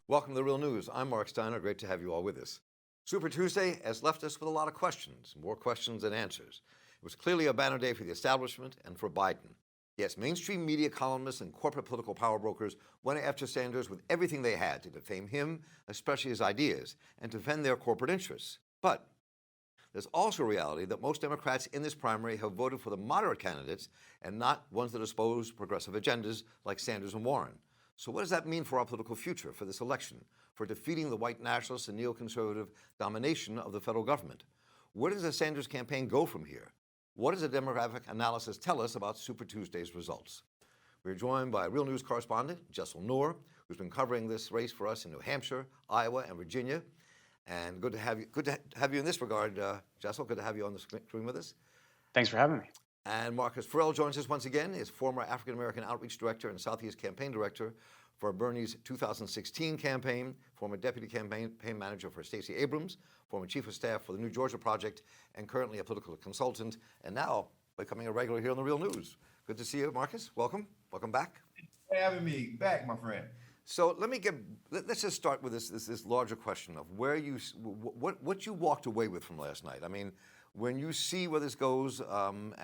Welcome to The Real News. I'm Mark Steiner. Great to have you all with us. Super Tuesday has left us with a lot of questions, more questions than answers. It was clearly a banner day for the establishment and for Biden. Yes, mainstream media columnists and corporate political power brokers went after Sanders with everything they had to defame him, especially his ideas, and to defend their corporate interests. But there's also a reality that most Democrats in this primary have voted for the moderate candidates and not ones that espouse progressive agendas like Sanders and Warren. So what does that mean for our political future, for this election, for defeating the white nationalist and neoconservative domination of the federal government? Where does the Sanders campaign go from here? What does the demographic analysis tell us about Super Tuesday's results? We're joined by Real News correspondent Jessel Noor, who's been covering this race for us in New Hampshire, Iowa, and Virginia. And good to have you in this regard, Jessel. Good to have you on the screen with us. Thanks for having me. And Marcus Farrell joins us once again. Is former African American Outreach Director and Southeast Campaign Director for Bernie's 2016 campaign, former Deputy Campaign Manager for Stacey Abrams, former Chief of Staff for the New Georgia Project, and currently a political consultant, and now becoming a regular here on The Real News. Good to see you, Marcus. Welcome. Welcome back. Thanks for having me back, my friend. So let's just start with this larger question of what you walked away with from last night. I mean, when you see where this goes, and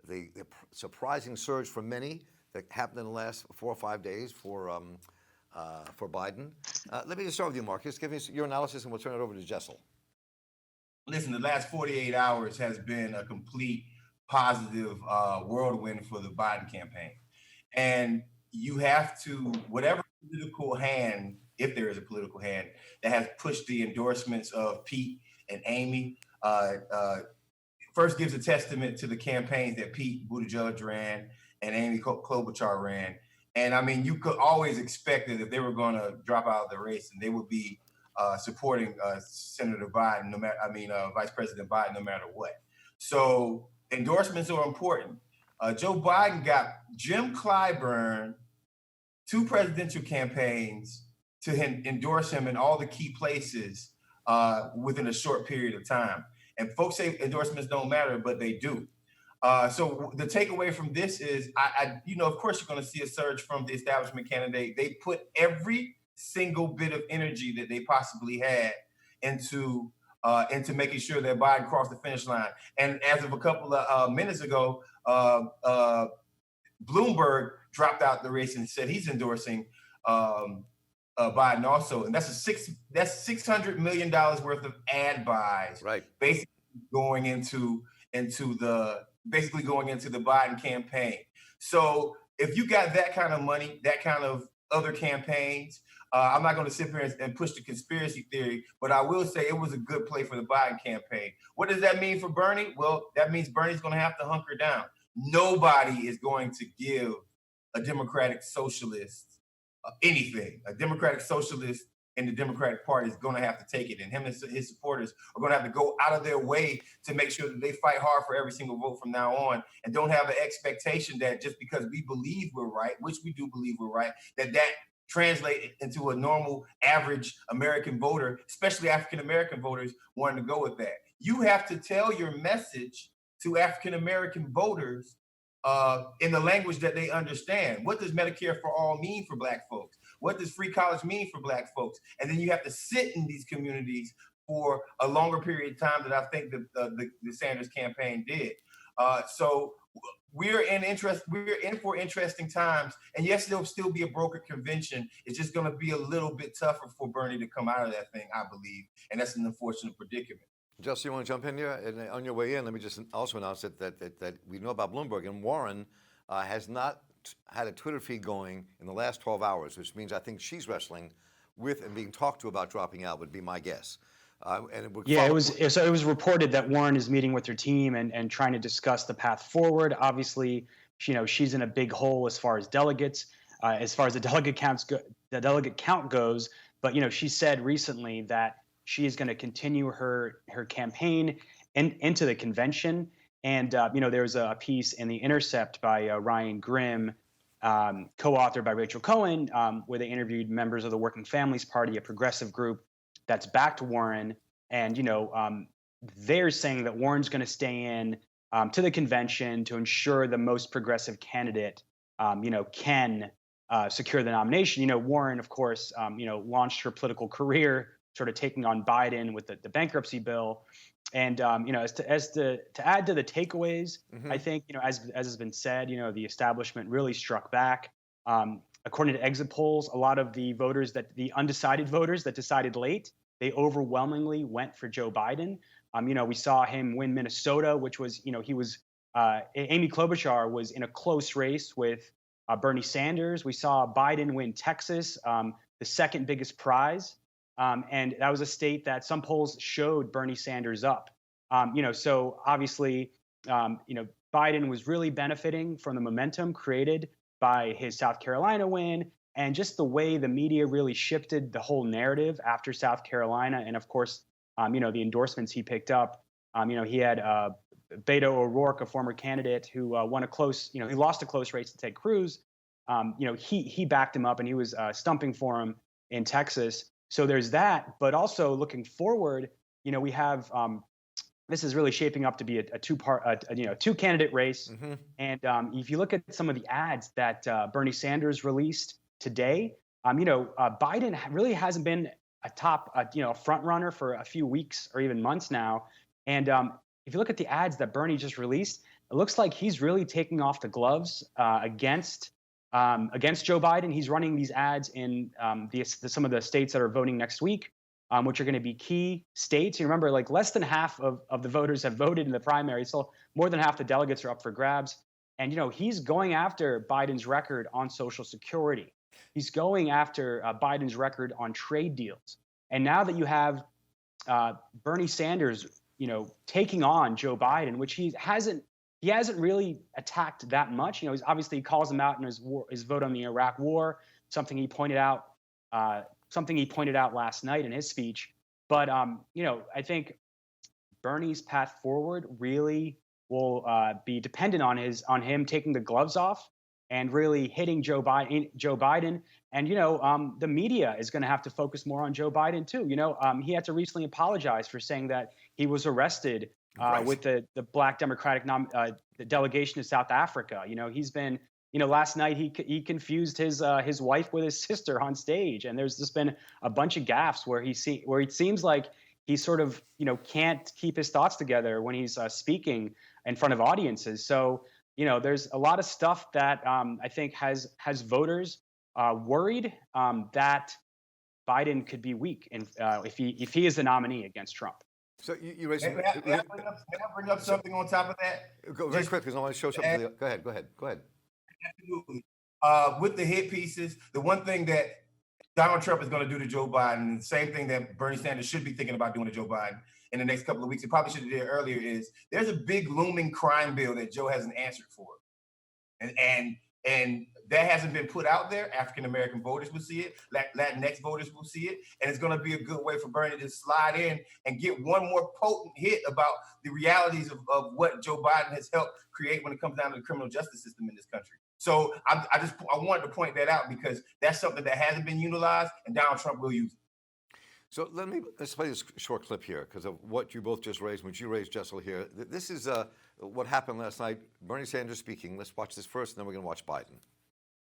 the surprising surge for many that happened in the last 4 or 5 days for Biden, let me just start with you, Marcus. Give me your analysis, and we'll turn it over to Jessel. Listen, the last 48 hours has been a complete positive whirlwind for the Biden campaign, and you have to, whatever political hand, if there is a political hand, that has pushed the endorsements of Pete and Amy, first gives a testament to the campaigns that Pete Buttigieg ran and Amy Klobuchar ran. And I mean, you could always expect that if they were going to drop out of the race, and they would be supporting Senator Biden, Vice President Biden, no matter what. So endorsements are important. Joe Biden got Jim Clyburn 2 presidential campaigns to endorse him in all the key places within a short period of time. And folks say endorsements don't matter, but they do. So the takeaway from this is, of course, you're going to see a surge from the establishment candidate. They put every single bit of energy that they possibly had into making sure that Biden crossed the finish line. And as of a couple of minutes ago, Bloomberg dropped out the race and said he's endorsing Biden also, and that's $600 million worth of ad buys, right? Basically going into the Biden campaign. So if you got that kind of money, that kind of other campaigns, I'm not going to sit here and push the conspiracy theory, but I will say it was a good play for the Biden campaign. What does that mean for Bernie? Well, that means Bernie's going to have to hunker down. Nobody is going to give a Democratic socialist anything. A Democratic socialist in the Democratic Party is going to have to take it, and him and his supporters are going to have to go out of their way to make sure that they fight hard for every single vote from now on, and don't have an expectation that just because we believe we're right, which we do believe we're right, that translate into a normal average American voter, especially African American voters, wanting to go with that. You have to tell your message to African American voters in the language that they understand. What does Medicare for All mean for Black folks? What does free college mean for Black folks? And then you have to sit in these communities for a longer period of time that I think the Sanders campaign did. So we're in for interesting times. And yes, there'll still be a brokered convention. It's just going to be a little bit tougher for Bernie to come out of that thing, I believe. And that's an unfortunate predicament. Justin, you want to jump in here? And on your way in, let me just also announce that we know about Bloomberg, and Warren has not had a Twitter feed going in the last 12 hours, which means I think she's wrestling with and being talked to about dropping out, would be my guess. It was reported that Warren is meeting with her team and trying to discuss the path forward. Obviously, she's in a big hole as far as delegates, as far as the delegate count goes. But she said recently that she is going to continue her campaign into the convention. And there was a piece in The Intercept by Ryan Grimm, co-authored by Rachel Cohen, where they interviewed members of the Working Families Party, a progressive group that's backed Warren. And they're saying that Warren's going to stay in to the convention to ensure the most progressive candidate can secure the nomination. Warren, of course, launched her political career sort of taking on Biden with the bankruptcy bill. And as to add to the takeaways, I think as has been said, the establishment really struck back. According to exit polls, a lot of the undecided voters that decided late, they overwhelmingly went for Joe Biden. We saw him win Minnesota, which was Amy Klobuchar was in a close race with Bernie Sanders. We saw Biden win Texas, the second biggest prize. And that was a state that some polls showed Bernie Sanders up. So obviously, Biden was really benefiting from the momentum created by his South Carolina win and just the way the media really shifted the whole narrative after South Carolina. And of course, the endorsements he picked up. He had Beto O'Rourke, a former candidate who he lost a close race to Ted Cruz. He backed him up and he was stumping for him in Texas. So there's that, but also looking forward, we have this is really shaping up to be a two-candidate race. And if you look at some of the ads that Bernie Sanders released today, Biden really hasn't been a front runner for a few weeks or even months now. And if you look at the ads that Bernie just released, it looks like he's really taking off the gloves against Joe Biden. He's running these ads in some of the states that are voting next week, which are going to be key states. You remember, like less than half of the voters have voted in the primary, so more than half the delegates are up for grabs. And he's going after Biden's record on Social Security. He's going after Biden's record on trade deals. And now that you have Bernie Sanders, taking on Joe Biden, which he hasn't really attacked that much. He's obviously he calls him out in his vote on the Iraq War, something he pointed out last night in his speech. But I think Bernie's path forward really will be dependent on him taking the gloves off and really hitting Joe Biden. And the media is going to have to focus more on Joe Biden too. He had to recently apologize for saying that he was arrested with the Black Democratic the delegation to South Africa. He's been, last night he confused his wife with his sister on stage, and there's just been a bunch of gaffes where it seems like he sort of can't keep his thoughts together when he's speaking in front of audiences. So there's a lot of stuff that I think has voters worried that Biden could be weak if he is the nominee against Trump. So you raised. May I bring up something on top of that? Go very quick because I want to show something. Go ahead. Absolutely. With the hit pieces, the one thing that Donald Trump is going to do to Joe Biden, the same thing that Bernie Sanders should be thinking about doing to Joe Biden in the next couple of weeks, he probably should have did earlier, is there's a big looming crime bill that Joe hasn't answered for. And that hasn't been put out there. African-American voters will see it. Latinx voters will see it. And it's going to be a good way for Bernie to slide in and get one more potent hit about the realities of what Joe Biden has helped create when it comes down to the criminal justice system in this country. So I wanted to point that out because that's something that hasn't been utilized, and Donald Trump will use it. So let's play this short clip here because of what you both just raised, which you raised, Jessel, here. This is what happened last night. Bernie Sanders speaking. Let's watch this first, and then we're going to watch Biden.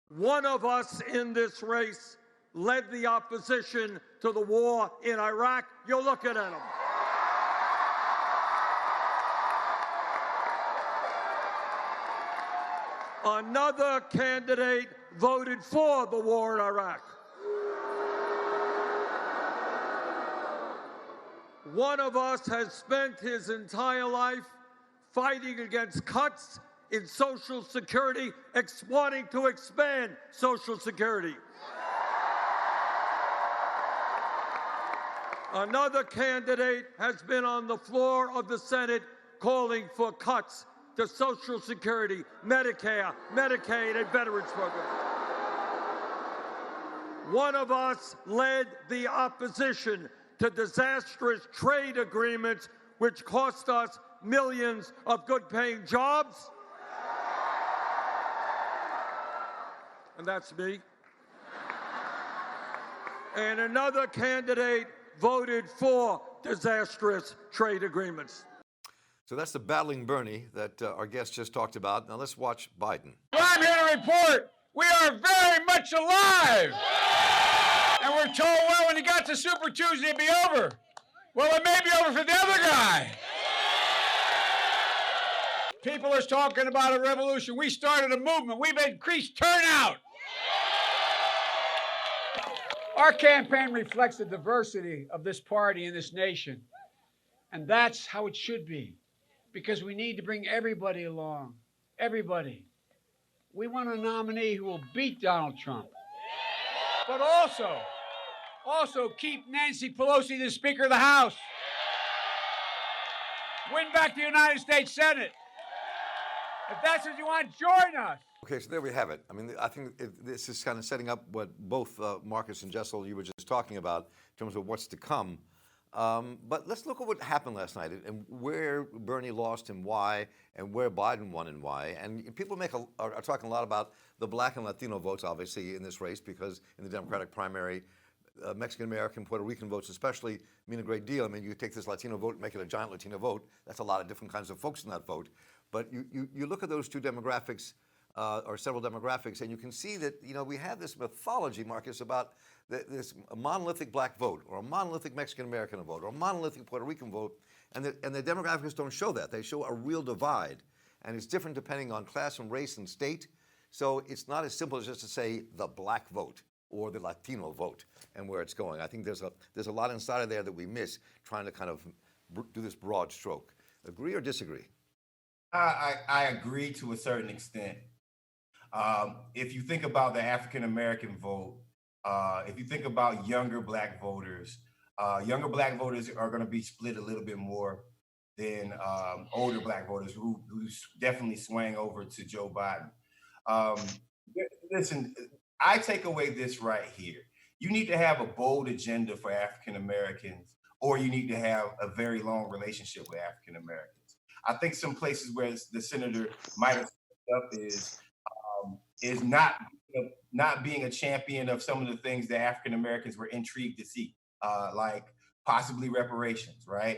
One of us in this race led the opposition to the war in Iraq. You're looking at him. Another candidate voted for the war in Iraq. One of us has spent his entire life fighting against cuts in Social Security, wanting to expand Social Security. Another candidate has been on the floor of the Senate calling for cuts to Social Security, Medicare, Medicaid, and Veterans Program. One of us led the opposition to disastrous trade agreements which cost us millions of good-paying jobs. And that's me. And another candidate voted for disastrous trade agreements. So that's the battling Bernie that our guest just talked about. Now let's watch Biden. Well, I'm here to report we are very much much alive. And we're told, well, when you got to Super Tuesday, it'd be over. Well, it may be over for the other guy. People are talking about a revolution. We started a movement. We've increased turnout. Our campaign reflects the diversity of this party and this nation. And that's how it should be, because we need to bring everybody along. Everybody. We want a nominee who will beat Donald Trump, but also keep Nancy Pelosi the Speaker of the House. Win back the United States Senate. If that's what you want, join us. Okay, so there we have it. I mean, I think this is kind of setting up what both Marcus and Jessel, you were just talking about in terms of what's to come. But let's look at what happened last night and where Bernie lost and why, and where Biden won and why. And people are talking a lot about the black and Latino votes, obviously, in this race, because in the Democratic primary, Mexican-American, Puerto Rican votes especially mean a great deal. I mean, you take this Latino vote and make it a giant Latino vote. That's a lot of different kinds of folks in that vote. But you look at those two demographics, or several demographics, and you can see that, we have this mythology, Marcus, about this monolithic black vote, or a monolithic Mexican-American vote, or a monolithic Puerto Rican vote, and the demographics don't show that. They show a real divide, and it's different depending on class and race and state. So it's not as simple as just to say the black vote or the Latino vote and where it's going. I think there's a lot inside of there that we miss trying to kind of do this broad stroke. Agree or disagree? I agree to a certain extent. If you think about the African American vote, if you think about younger black voters are going to be split a little bit more than older black voters who definitely swang over to Joe Biden. Listen, I take away this right here. You need to have a bold agenda for African Americans, or you need to have a very long relationship with African Americans. I think some places where the senator might have stepped up is not being a champion of some of the things that African Americans were intrigued to see, like possibly reparations, right?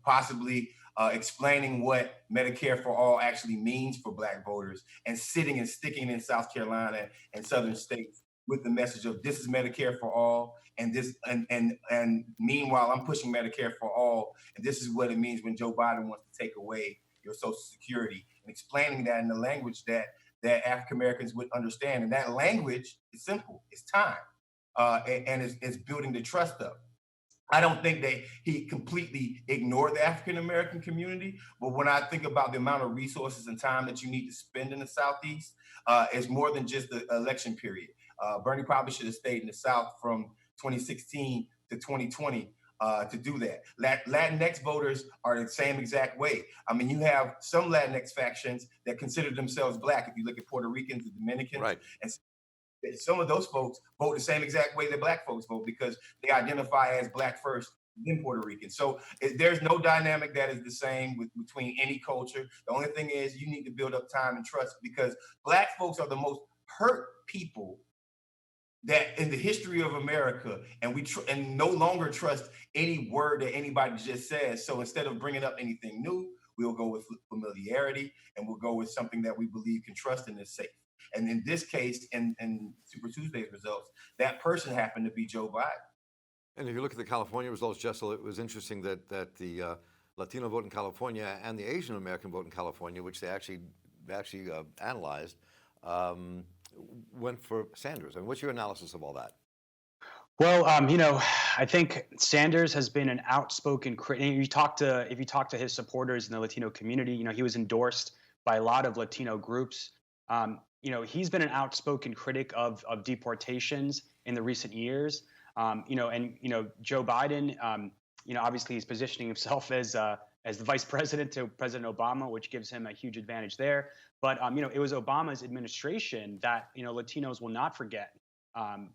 Possibly explaining what Medicare for All actually means for black voters, and sitting and sticking in South Carolina and southern states with the message of this is Medicare for all, and this and meanwhile I'm pushing Medicare for all, and this is what it means when Joe Biden wants to take away your Social Security, and explaining that in the language that African Americans would understand. And that language is simple. It's time, and it's building the trust up. I don't think that he completely ignored the African American community, but when I think about the amount of resources and time that you need to spend in the Southeast, it's more than just the election period. Bernie probably should have stayed in the South from 2016 to 2020 to do that. Latinx voters are the same exact way. I mean, you have some Latinx factions that consider themselves black. If you look at Puerto Ricans, the Dominicans, right, and some of those folks vote the same exact way that black folks vote, because they identify as black first, then Puerto Rican. So there's no dynamic that is the same between any culture. The only thing is you need to build up time and trust, because black folks are the most hurt people that in the history of America, and we no longer trust any word that anybody just says. So instead of bringing up anything new, we'll go with familiarity, and we'll go with something that we believe can trust and is safe. And in this case, in Super Tuesday's results, that person happened to be Joe Biden. And if you look at the California results, Jessel, it was interesting that the Latino vote in California and the Asian American vote in California, which they actually analyzed, went for Sanders. I mean, what's your analysis of all that? Well, I think Sanders has been an outspoken critic. If you talk to his supporters in the Latino community, he was endorsed by a lot of Latino groups. He's been an outspoken critic of deportations in the recent years. And Joe Biden, obviously he's positioning himself as the vice president to President Obama, which gives him a huge advantage there. But it was Obama's administration that Latinos will not forget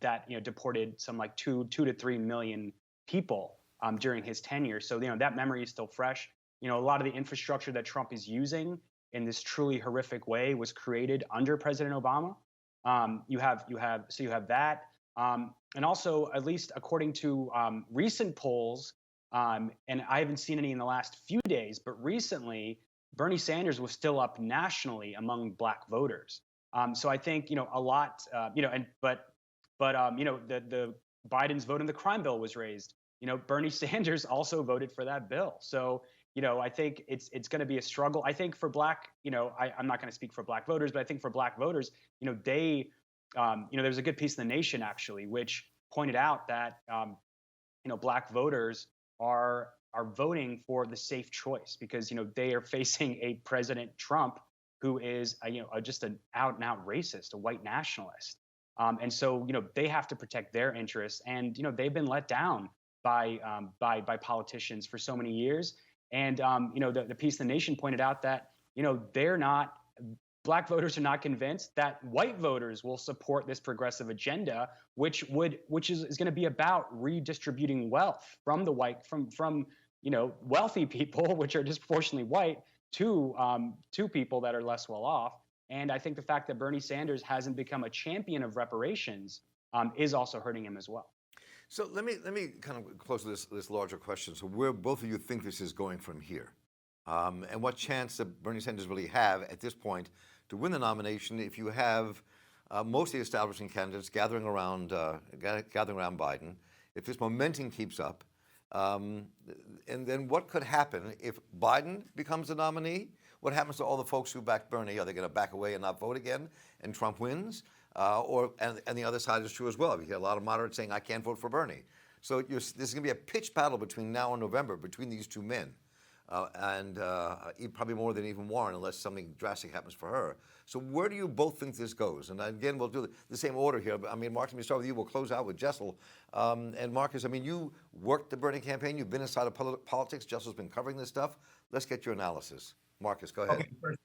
that deported some like 2 to 3 million people during his tenure. So that memory is still fresh. A lot of the infrastructure that Trump is using in this truly horrific way was created under President Obama. You have that, and also, at least according to recent polls, and I haven't seen any in the last few days, but recently Bernie Sanders was still up nationally among black voters. So I think, a lot, the Biden's vote in the crime bill was raised. Bernie Sanders also voted for that bill. So, I think it's going to be a struggle. I think for black, I'm not going to speak for black voters, but I think for black voters, there's a good piece in The Nation actually, which pointed out that, black voters are voting for the safe choice because, they are facing a President Trump who is, just an out and out racist, a white nationalist. And so, they have to protect their interests. And, they've been let down by politicians for so many years. And, the piece of The Nation pointed out that, black voters are not convinced that white voters will support this progressive agenda, which is going to be about redistributing wealth from the white, from wealthy people, which are disproportionately white, to people that are less well off. And I think the fact that Bernie Sanders hasn't become a champion of reparations is also hurting him as well. So let me kind of close this larger question. So where both of you think this is going from here, and what chance does Bernie Sanders really have at this point to win the nomination if you have most of the establishing candidates gathering around Biden, if this momentum keeps up, and then what could happen if Biden becomes the nominee? What happens to all the folks who backed Bernie? Are they going to back away and not vote again, and Trump wins? And the other side is true as well. You hear a lot of moderates saying, I can't vote for Bernie. So this is going to be a pitched battle between now and November between these two men. And probably more than even Warren, unless something drastic happens for her. So where do you both think this goes? And again, we'll do the same order here. I mean, Mark, let me start with you. We'll close out with Jessel. And Marcus, I mean, you worked the Bernie campaign. You've been inside of politics. Jessel's been covering this stuff. Let's get your analysis. Marcus, go ahead. Okay, first,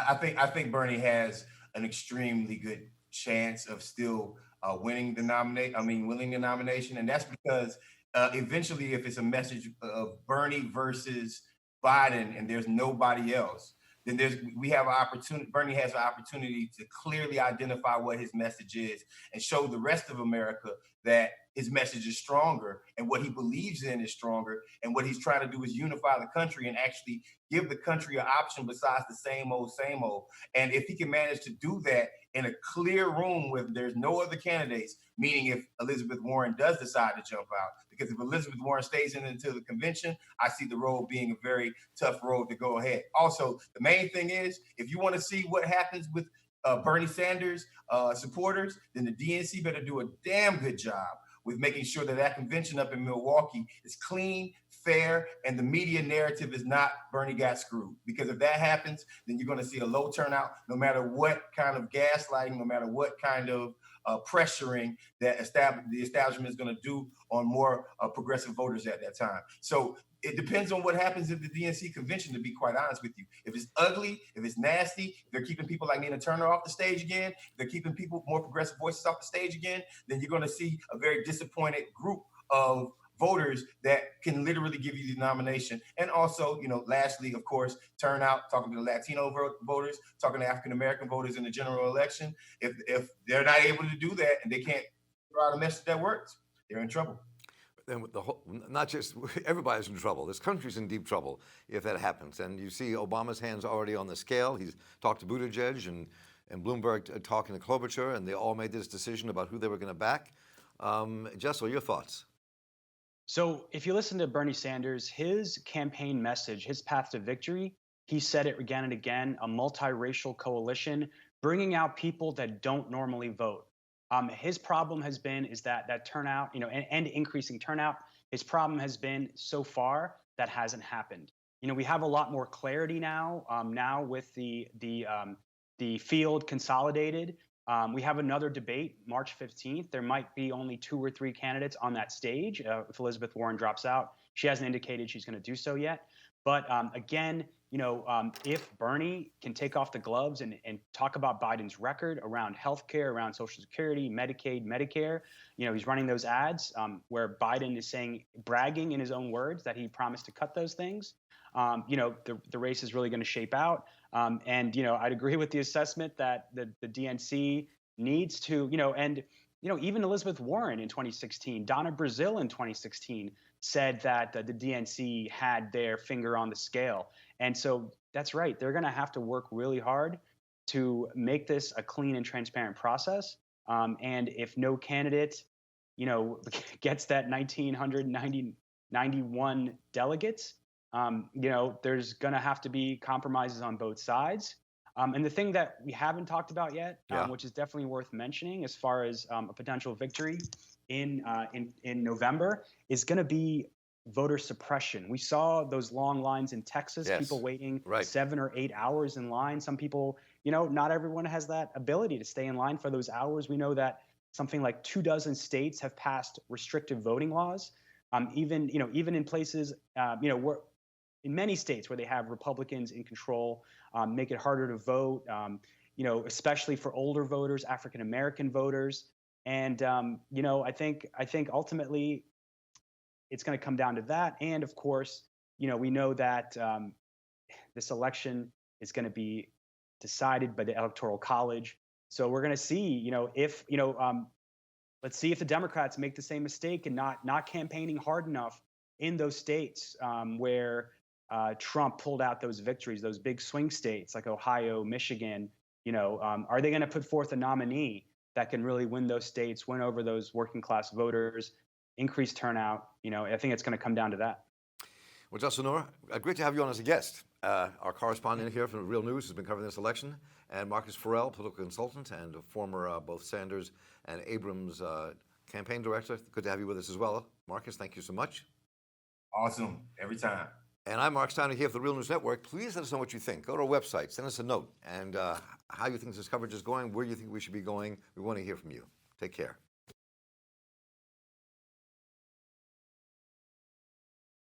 I think Bernie has an extremely good chance of still winning the nomination, and that's because eventually, if it's a message of Bernie versus Biden and there's nobody else, then Bernie has an opportunity to clearly identify what his message is and show the rest of America that his message is stronger and what he believes in is stronger, and what he's trying to do is unify the country and actually give the country an option besides the same old. And if he can manage to do that in a clear room where there's no other candidates, meaning if Elizabeth Warren does decide to jump out, because if Elizabeth Warren stays into the convention, I see the road being a very tough road to go ahead. Also, the main thing is, if you want to see what happens with Bernie Sanders supporters, then the DNC better do a damn good job with making sure that convention up in Milwaukee is clean, fair, and the media narrative is not Bernie got screwed. Because if that happens, then you're going to see a low turnout, no matter what kind of gaslighting, no matter what kind of pressuring that the establishment is going to do on more progressive voters at that time. So it depends on what happens at the DNC convention, to be quite honest with you. If it's ugly, if it's nasty, if they're keeping people like Nina Turner off the stage again, if they're keeping more progressive voices off the stage again, then you're going to see a very disappointed group of voters that can literally give you the nomination. And also, lastly, of course, turnout, talking to the Latino voters, talking to African-American voters in the general election. If they're not able to do that and they can't throw out a message that works, they're in trouble. Then not just everybody's in trouble. This country's in deep trouble if that happens. And you see Obama's hands already on the scale. He's talked to Buttigieg and Bloomberg talking to Klobuchar, and they all made this decision about who they were going to back. Jessel, your thoughts? So if you listen to Bernie Sanders, his campaign message, his path to victory, he said it again and again, a multiracial coalition, bringing out people that don't normally vote. His problem has been that turnout, and increasing turnout. His problem has been so far that hasn't happened. We have a lot more clarity now. Now with the field consolidated, we have another debate March 15th. There might be only 2 or 3 candidates on that stage if Elizabeth Warren drops out. She hasn't indicated she's going to do so yet. But again, if Bernie can take off the gloves and talk about Biden's record around healthcare, around Social Security, Medicaid, Medicare, he's running those ads where Biden is bragging in his own words that he promised to cut those things. The race is really going to shape out. And I'd agree with the assessment that the DNC needs to, even Elizabeth Warren in 2016, Donna Brazile in 2016 said that the DNC had their finger on the scale. And so that's right. They're going to have to work really hard to make this a clean and transparent process. And if no candidate, gets that 1,991 delegates, there's going to have to be compromises on both sides. And the thing that we haven't talked about yet, which is definitely worth mentioning as far as a potential victory in November, is going to be voter suppression. We saw those long lines in Texas, people waiting 7 or 8 hours in line. Some people, not everyone has that ability to stay in line for those hours. We know that something like 24 states have passed restrictive voting laws. Even in places, where in many states where they have Republicans in control, make it harder to vote, especially for older voters, African American voters. And, I think ultimately it's going to come down to that. And of course, we know that this election is going to be decided by the Electoral College. So we're going to see, let's see if the Democrats make the same mistake and not campaigning hard enough in those states where Trump pulled out those victories, those big swing states like Ohio, Michigan. Are they going to put forth a nominee that can really win those states, win over those working class voters, increase turnout? I think it's going to come down to that. Well, Justice Sonora, great to have you on as a guest. Our correspondent here from Real News has been covering this election, and Marcus Farrell, political consultant and a former both Sanders and Abrams campaign director. Good to have you with us as well. Marcus, thank you so much. Awesome. Every time. And I'm Mark Steiner here for the Real News Network. Please let us know what you think. Go to our website, send us a note, and how you think this coverage is going, where you think we should be going. We want to hear from you. Take care.